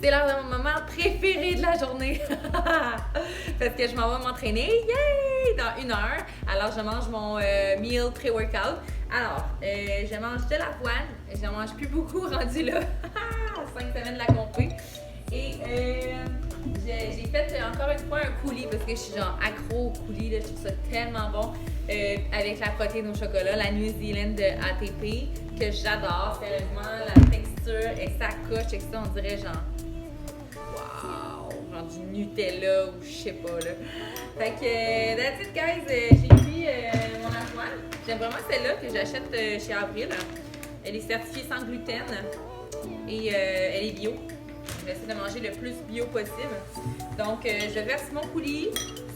C'est l'heure de mon moment préféré de la journée. Parce que je m'en vais m'entraîner, yay! Dans 1 heure. Alors, je mange mon meal pré-workout. Alors, je mange de l'avoine. Je n'en mange plus beaucoup rendu là. 5 semaines de la compé. Et j'ai fait encore une fois un coulis parce que je suis genre accro au coulis. Là, je trouve ça tellement bon. Avec la protéine au chocolat, la New Zealand de ATP, que j'adore. Sérieusement, la texture et sa couche et ça, on dirait genre wow! Genre du Nutella ou je sais pas là. Fait que, that's it guys, j'ai pris mon avoine. J'aime vraiment celle-là que j'achète chez Avril. Elle est certifiée sans gluten et elle est bio. J'essaie de manger le plus bio possible. Donc, je verse mon coulis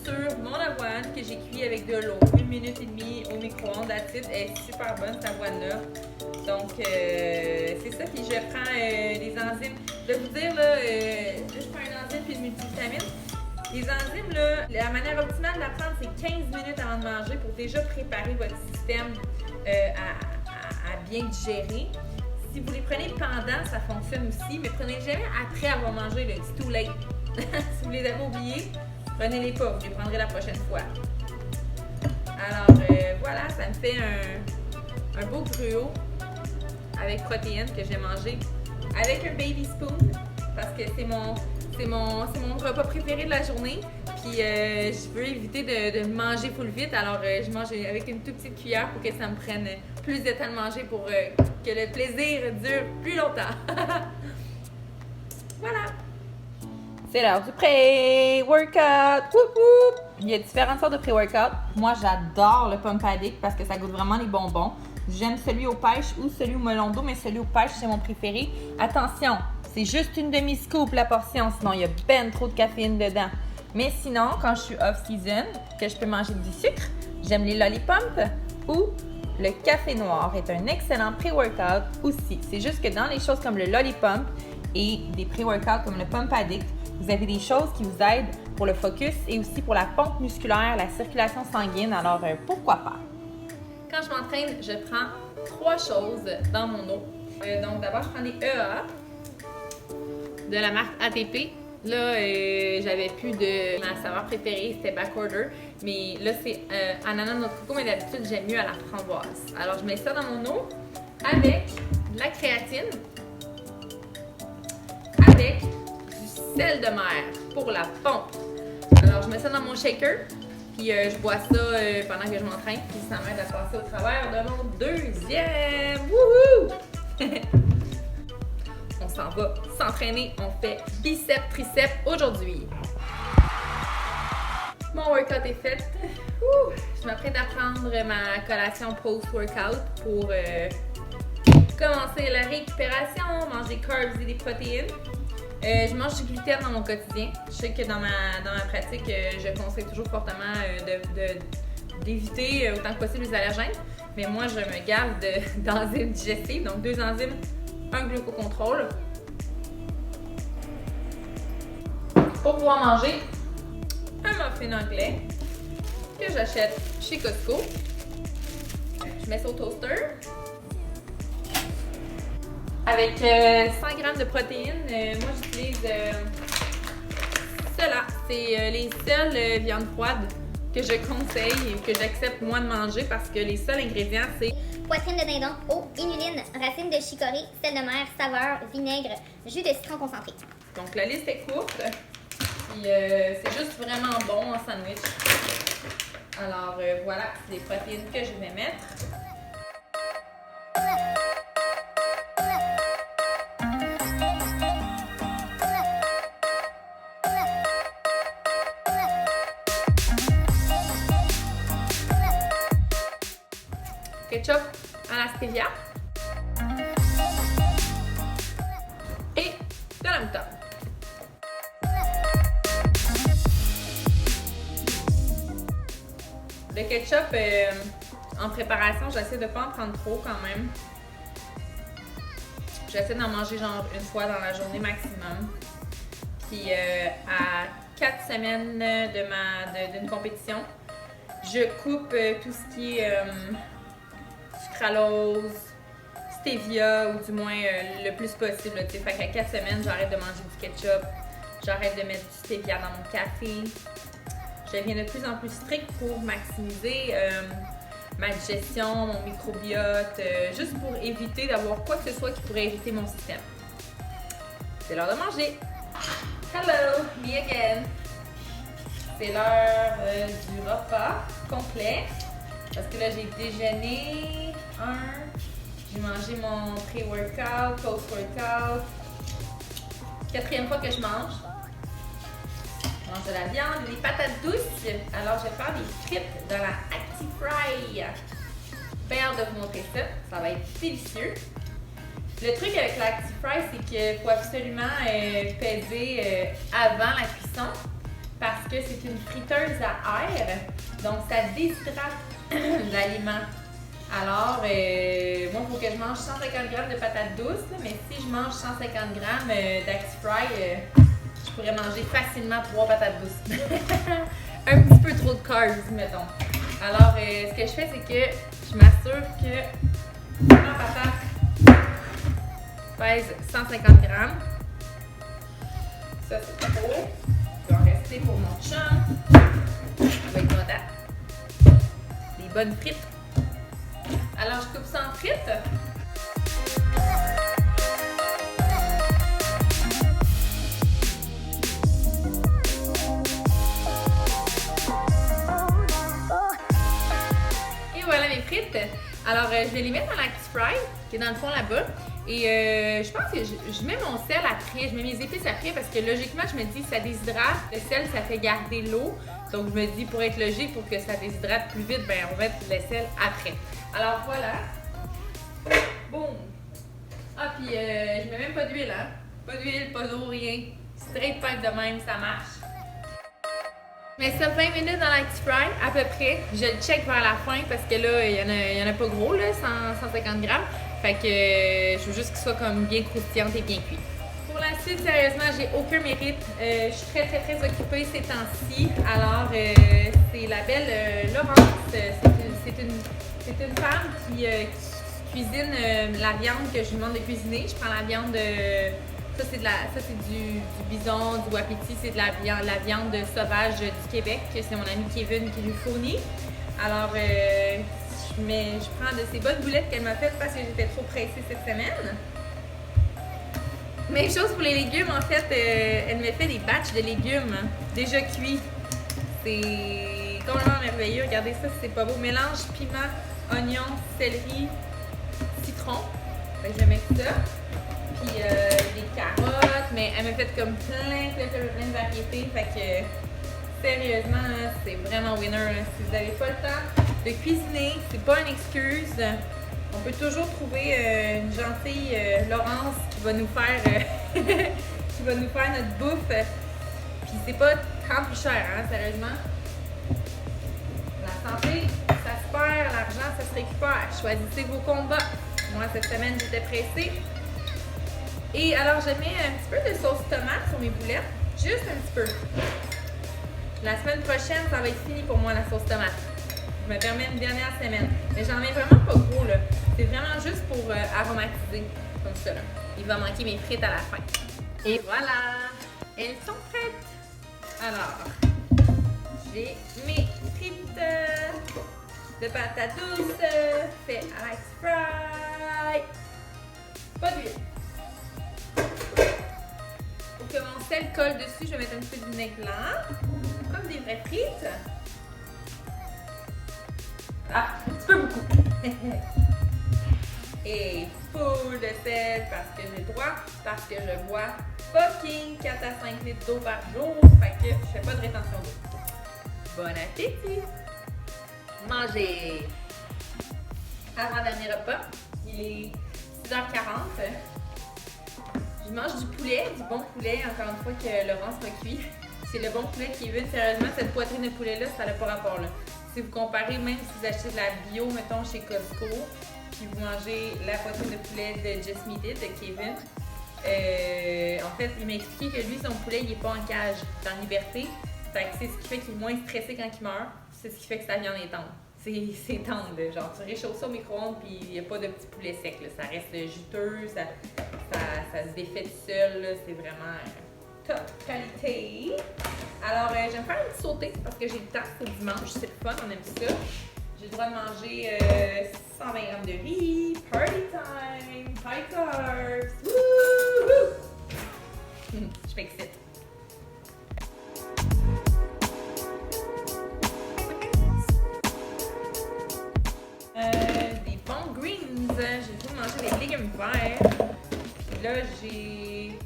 sur mon avoine que j'ai cuit avec de l'eau. 1 minute et demie au micro-ondes. Elle est super bonne cette avoine-là. Donc, c'est ça. Puis je prends des enzymes. Je vais vous dire, là, je prends une enzyme puis une multivitamine. Les enzymes, là, la manière optimale de la prendre, c'est 15 minutes avant de manger pour déjà préparer votre système à bien digérer. Si vous les prenez pendant, ça fonctionne aussi, mais prenez jamais après avoir mangé, là, it's too late. Si vous les avez oubliés, prenez-les pas, vous les prendrez la prochaine fois. Alors voilà, ça me fait un beau gruau avec protéines que j'ai mangé avec un baby spoon parce que c'est mon repas préféré de la journée. Puis je veux éviter de manger full vite, alors je mange avec une toute petite cuillère pour que ça me prenne plus de temps de manger pour que le plaisir dure plus longtemps. Voilà! C'est l'heure du pré-workout! Whoop, whoop. Il y a différentes sortes de pré-workout. Moi, j'adore le Pump Addict parce que ça goûte vraiment les bonbons. J'aime celui aux pêches ou celui au melon d'eau, mais celui aux pêches, c'est mon préféré. Attention, c'est juste une demi-scoop la portion, sinon il y a ben trop de caféine dedans. Mais sinon, quand je suis off-season, que je peux manger du sucre, j'aime les lollipops ou le café noir est un excellent pré-workout aussi. C'est juste que dans les choses comme le lollipop et des pré-workouts comme le Pump Addict, vous avez des choses qui vous aident pour le focus et aussi pour la pompe musculaire, la circulation sanguine, alors pourquoi pas? Quand je m'entraîne, je prends 3 choses dans mon eau. Donc d'abord, je prends des EA de la marque ATP. Là, j'avais plus de ma saveur préférée, c'était Backorder. Mais là, c'est ananas noix de coco, mais d'habitude, j'aime mieux à la framboise. Alors, je mets ça dans mon eau avec de la créatine, avec du sel de mer pour la pompe. Alors, je mets ça dans mon shaker, puis je bois ça pendant que je m'entraîne, puis ça m'aide à passer au travers de mon deuxième. Wouhou! On s'en va s'entraîner, on fait biceps, triceps aujourd'hui. Mon workout est fait. Je m'apprête à prendre ma collation post-workout pour commencer la récupération, manger des carbs et des protéines. Je mange du gluten dans mon quotidien. Je sais que dans ma pratique, je conseille toujours fortement d'éviter autant que possible les allergènes. Mais moi, je me garde d'enzymes digestives, donc 2 enzymes, un glucocontrôle. Pour pouvoir manger un muffin anglais que j'achète chez Costco. Je mets ça au toaster. Avec 100 g de protéines, moi j'utilise cela. C'est les seules viandes froides que je conseille et que j'accepte moi de manger parce que les seuls ingrédients c'est poitrine de dindon, eau, inulines, racines de chicorée, sel de mer, saveur, vinaigre, jus de citron concentré. Donc la liste est courte, puis c'est juste vraiment bon en sandwich. Alors voilà, c'est les protéines que je vais mettre. Ketchup à la stevia et de la moutarde. Le ketchup, en préparation, j'essaie de ne pas en prendre trop quand même. J'essaie d'en manger genre une fois dans la journée maximum. Puis à 4 semaines d'une compétition, je coupe tout ce qui est sucralose, stevia ou du moins le plus possible. Là, fait qu'à 4 semaines, j'arrête de manger du ketchup, j'arrête de mettre du stevia dans mon café. Je deviens de plus en plus stricte pour maximiser ma digestion, mon microbiote, juste pour éviter d'avoir quoi que ce soit qui pourrait irriter mon système. C'est l'heure de manger. Hello, me again. C'est l'heure du repas complet. Parce que là, j'ai déjeuné, j'ai mangé mon pré-workout, post-workout. 4e fois que je mange. Je mange de la viande, des patates douces. Alors, je vais faire des frites dans la ActiFry. Bien hâte de vous montrer ça. Ça va être délicieux. Le truc avec la ActiFry, c'est qu'il faut absolument peser avant la cuisson parce que c'est une friteuse à air. Donc, ça déshydrate l'aliment. Alors, moi, il faut que je mange 150 g de patates douces, là, mais si je mange 150 g d'ActiFry, je pourrais manger facilement 3 patates douces. Un petit peu trop de carbs, mettons. Alors, ce que je fais, c'est que je m'assure que ma patate pèse 150 g. Ça, c'est trop. Il va en rester pour mon chum. Avec mon date. Des bonnes frites. Alors, je coupe ça en frites. Et voilà mes frites. Alors, je vais les mettre dans la ActiFry, qui est dans le fond là-bas. Et je pense que je mets mon sel après, je mets mes épices après parce que logiquement, je me dis ça déshydrate. Le sel, ça fait garder l'eau. Donc, je me dis pour être logique, pour que ça déshydrate plus vite, ben on va mettre le sel après. Alors, voilà. Boum! Ah, puis je mets même pas d'huile, hein? Pas d'huile, pas d'eau, rien. Straight pipe de même, ça marche. Je mets ça 20 minutes dans l'ActiFry, à peu près. Je le check vers la fin parce que là, il y en a pas gros, là, 150 grammes. Fait que je veux juste qu'il soit comme bien croustillante et bien cuit. Pour la suite, sérieusement, j'ai aucun mérite. Je suis très occupée ces temps-ci. Alors, c'est la belle Laurence. C'est une femme qui cuisine la viande que je lui demande de cuisiner. Je prends la viande ça c'est du bison, du wapiti, c'est de la viande sauvage du Québec. C'est mon ami Kevin qui lui fournit. Alors, je prends de ces bonnes boulettes qu'elle m'a faites parce que j'étais trop pressée cette semaine. Même chose pour les légumes, en fait, elle me fait des batchs de légumes déjà cuits. C'est complètement merveilleux. Regardez ça, c'est pas beau. Mélange piment, oignon, céleri, citron. Fait que je vais mettre ça. Puis des carottes, mais elle m'a fait comme plein de variétés. Fait que sérieusement, c'est vraiment winner. Là. Si vous n'avez pas le temps de cuisiner, c'est pas une excuse. On peut toujours trouver une gentille Laurence qui va nous faire qui va nous faire notre bouffe. Puis c'est pas tant plus cher, hein, sérieusement. La santé, ça se perd, l'argent, ça se récupère. Choisissez vos combats. Moi, cette semaine, j'étais pressée. Et alors, je mets un petit peu de sauce tomate sur mes boulettes. Juste un petit peu. La semaine prochaine, ça va être fini pour moi, la sauce tomate. Je me permets une dernière semaine. Mais j'en mets vraiment pas gros, là. C'est vraiment juste pour aromatiser, comme ça, là. Il va manquer mes frites à la fin. Et voilà! Elles sont prêtes! Alors, j'ai mes frites de patates douces faites à l'ActiFry. Pas d'huile. Pour que mon sel colle dessus, je vais mettre un petit peu de vinaigre blanc. Comme des vraies frites. Ah, un petit peu beaucoup. Et full de sel parce que j'ai le droit, parce que je bois fucking 4 à 5 litres d'eau par jour. Fait que je fais pas de rétention d'eau. Bon appétit! Manger! Avant-dernier repas, il est 6h40. Je mange du poulet, du bon poulet, encore une fois que Laurence m'a cuit. C'est le bon poulet qui est venu. Sérieusement, cette poitrine de poulet-là, ça n'a pas rapport là. Si vous comparez, même si vous achetez de la bio, mettons chez Costco, puis vous mangez la poitrine de poulet de Just Meat It, de Kevin, en fait, il m'a expliqué que lui, son poulet, il n'est pas en cage, il est en liberté. Fait que c'est ce qui fait qu'il est moins stressé quand il meurt. C'est ce qui fait que sa viande est tendre. c'est tendre. Genre, tu réchauffes ça au micro-ondes, puis il n'y a pas de petit poulet sec. Là. Ça reste juteux, ça se défait tout seul. Là. C'est vraiment top qualité. Alors, je vais me faire un petit sauté parce que j'ai le temps. C'est dimanche, c'est le fun, on aime ça. J'ai le droit de manger 120 grammes de riz. Party time! High carbs! Wouhou! Je m'excite. Des bons greens. J'ai tout mangé des légumes verts. Puis là, j'ai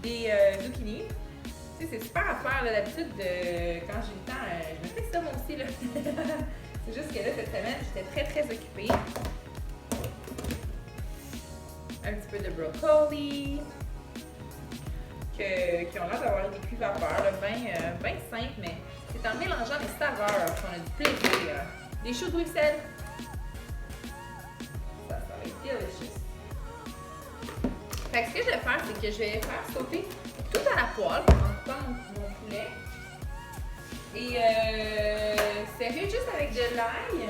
des zucchini. Tu sais, c'est super à faire. D'habitude, quand j'ai le temps, je me fais ça moi aussi. Là. C'est juste que là, cette semaine, j'étais très occupée. Un petit peu de brocoli. Qui ont l'air d'avoir été cuits vapeur. Bien simple, mais c'est en mélangeant les saveurs qu'on a du plaisir. Des choux de Bruxelles. Ça va être delicious. Fait que ce que je vais faire, c'est que je vais faire sauter tout à la poêle en coupant mon poulet. Et sérieux, juste avec de l'ail.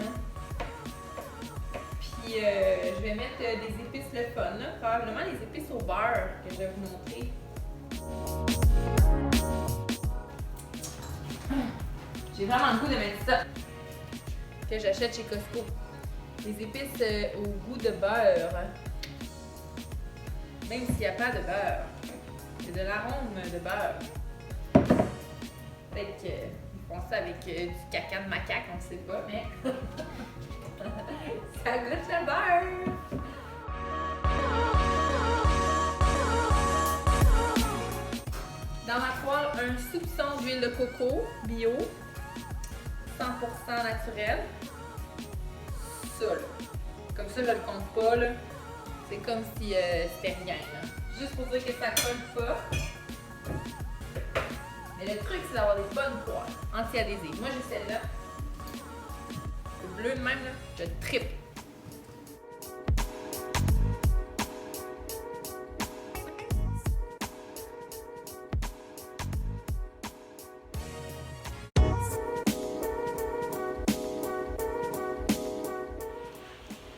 Puis je vais mettre des épices le fun, là. Probablement les épices au beurre que je vais vous montrer. J'ai vraiment le goût de mettre ça que j'achète chez Costco. Les épices au goût de beurre. Même s'il n'y a pas de beurre. C'est de l'arôme de beurre. Peut-être qu'ils font ça avec du caca de macaque, on ne sait pas, mais ça goûte le beurre! Dans ma poêle, un soupçon d'huile de coco bio, 100% naturel. Ça, là. Comme ça, je le compte pas, là. C'est comme si c'était rien, là. Juste pour dire que ça colle pas. Mais le truc, c'est d'avoir des bonnes poêles anti-adhésives. Moi, j'ai celle-là. Le bleu de même, là, je trippe.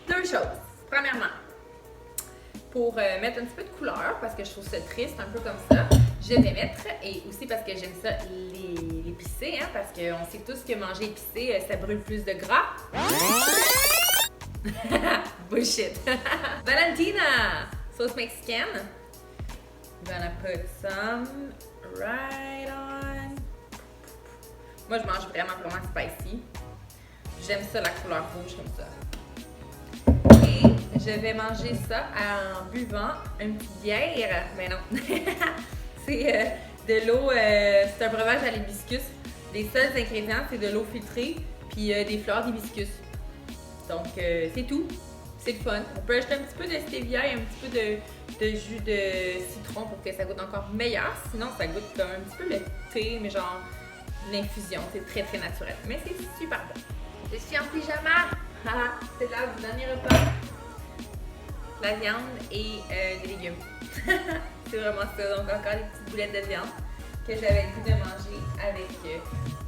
Deux choses. Premièrement, pour mettre un petit peu de couleur, parce que je trouve ça triste, un peu comme ça, je vais mettre, et aussi parce que j'aime ça, l'épicé, hein, parce qu'on sait tous que manger épicé, ça brûle plus de gras. Bullshit. Valentina, sauce mexicaine. Gonna put some right on. Moi, je mange vraiment spicy. J'aime ça, la couleur rouge comme ça. Et je vais manger ça en buvant une petite bière. Mais non. C'est de l'eau, c'est un breuvage à l'hibiscus. Les seuls ingrédients, c'est de l'eau filtrée puis des fleurs d'hibiscus. Donc, c'est tout. C'est le fun. On peut ajouter un petit peu de stevia et un petit peu de jus de citron pour que ça goûte encore meilleur. Sinon, ça goûte comme un petit peu le thé, mais genre l'infusion. C'est très naturel. Mais c'est super bon. Je suis en pyjama. C'est l'heure du dernier repas. La viande et des légumes. C'est vraiment ça. Donc, encore des petites boulettes de viande que j'avais le goût de manger avec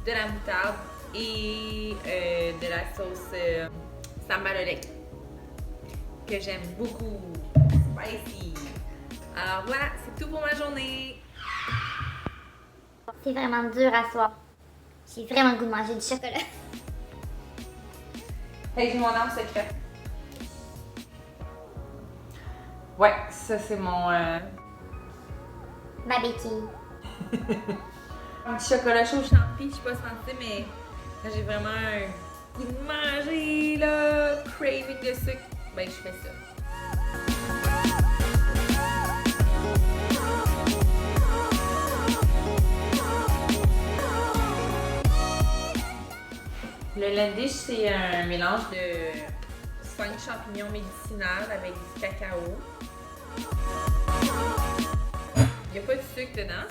de la moutarde et de la sauce sambal au lait que j'aime beaucoup. Spicy. Alors voilà, c'est tout pour ma journée. C'est vraiment dur à soir. J'ai vraiment le goût de manger du chocolat. Hey, j'ai mon arme secrète. Ouais, ça c'est mon... Ma béquille. Un petit chocolat chaud champi, je sais pas si mais là, j'ai vraiment un goût de manger, là, craving de sucre. Ben, je fais ça. Le Landish, c'est un mélange de 5 champignons médicinales avec du cacao. Il n'y a pas de sucre dedans.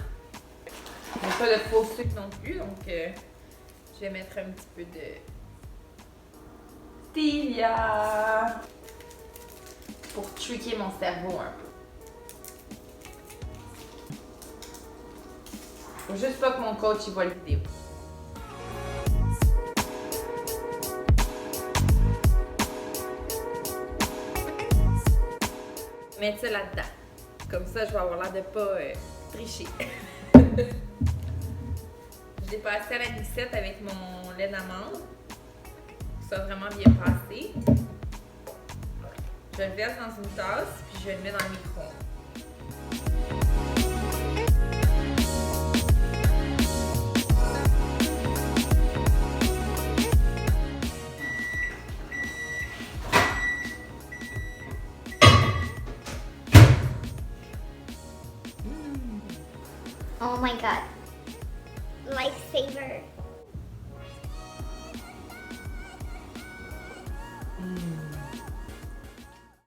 Il n'y a pas de faux sucre non plus, donc je vais mettre un petit peu de stevia pour tricker mon cerveau un peu. Faut juste pas que mon coach il voit la vidéo. mettre ça là-dedans. Comme ça, je vais avoir l'air de pas tricher. Je l'ai passé à la glissette avec mon lait d'amande. Ça a vraiment bien passé. Je le verse dans une tasse, puis je le mets dans le micro-ondes. Oh my god. Lifesaver.